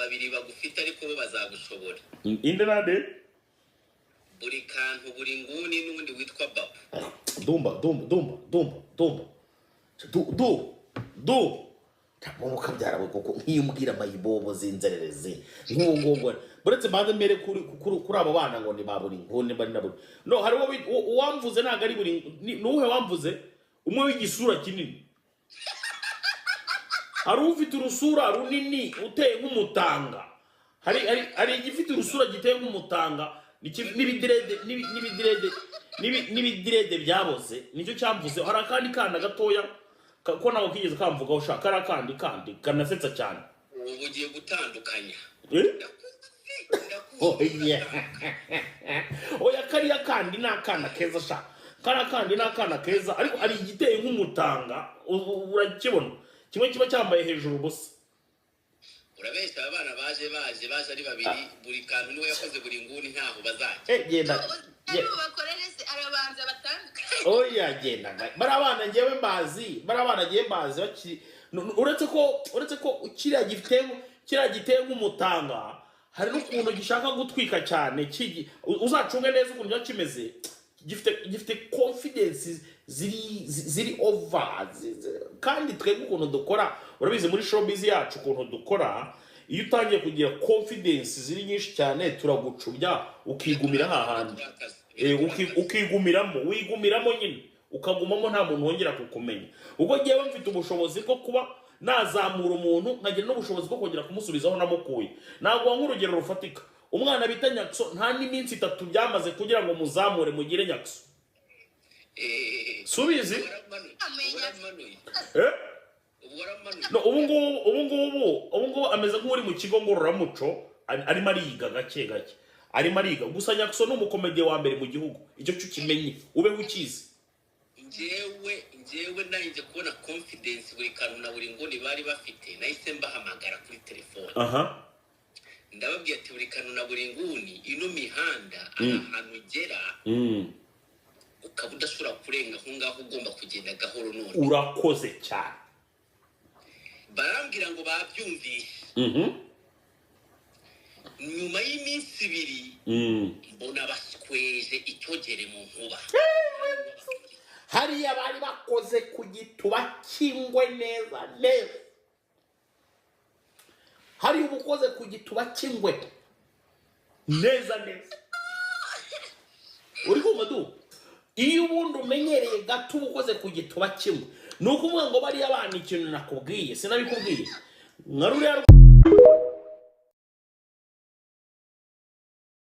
babiri bagufite ariko bo bazagushobora. inde nande Burikantu buringuni n'undi witwa Baba. dumba Tamu kabyara we koko nk'iyo umbwira amayibobo zinzerereze nk'ubwo buretse banze mere kuri abo bana ngo ni baburi ngone bari nabo no hari uwamvuze naga ari buri nuhe wamvuze umwe w'igisura kinini hari ufite urusura runini uteye nk'umutanga hari igifite urusura giteye nk'umutanga nibidirede byaboze nicyo cyamvuze hari akandi kana gatoya ko nawe kigeze kamvuga ushaka arakandi kanasetsa cyane ugiye gutandukanya oya kariya kandi nakana keza sha kandi nakana keza ariko ari igiteye nk'umutanga urakibona kimwe kiba cyambaye hejuru busa urabeshya abana baje ari babiri buri kantu niwe yakoze buri nguni ntaho bazaje genda bakorerese arabanza batandukanye oya genda bari abana ngiye mbazi uretse ko kiriya giteye nk'umutanga hari n'ukuntu gishaka gutwika cyane uzacunge neza ukuntu cyo kimeze gifite confidence ziri over kandi twebwe ukuntu dukora urabizi muri showbiz yacu ukuntu dukora iyo utangiye kugira confidence ziri nyinshi cyane turagucubya ukigumira hahandi wigumiramo nyine ukagumamo nta muntu wongera kukumenya ubwo ngiye mfite ubushobozi bwo kuba nazamura umuntu nkagira n'ubushobozi bwo kongera kumusubizaho namukuye ntabwo nk'urugero rufatika umwana bita Nyakso nta n'iminsi 3 byamaze kugira ngo muzamure mugire Nyakso subizi no ubu ameze nk'uri mu kigo ngororamuco arimo ariga gake arimo ariga gusa Nyakso ni umukomediye wa mbere mu gihugu icyo cyo kimenye ube ukizi njyewe narinze kubona confidence buri kantu na buri nguni bari bafite nahise mbahamagara kuri telefone ndababwiye ati buri kantu na buri nguni ino mihanda ahantu ugera ukaba udashobora kurenga aho ngaho ugomba kugenda gahoro none urakoze cyane barambwira ngo babyumvishe nyuma y'iminsi 2 mbona baskweje icyogere mu nkuba hariya bari bakoze ku gituba kingwe neza hari ubukoze ku gituba kingwe neza uri kumva du iyo ubundi umenyereye gato ubukoze ku gituba kimwe nuko umwe ngo bari abana ikintu nakubwiye sinabikubwiye nka ruriya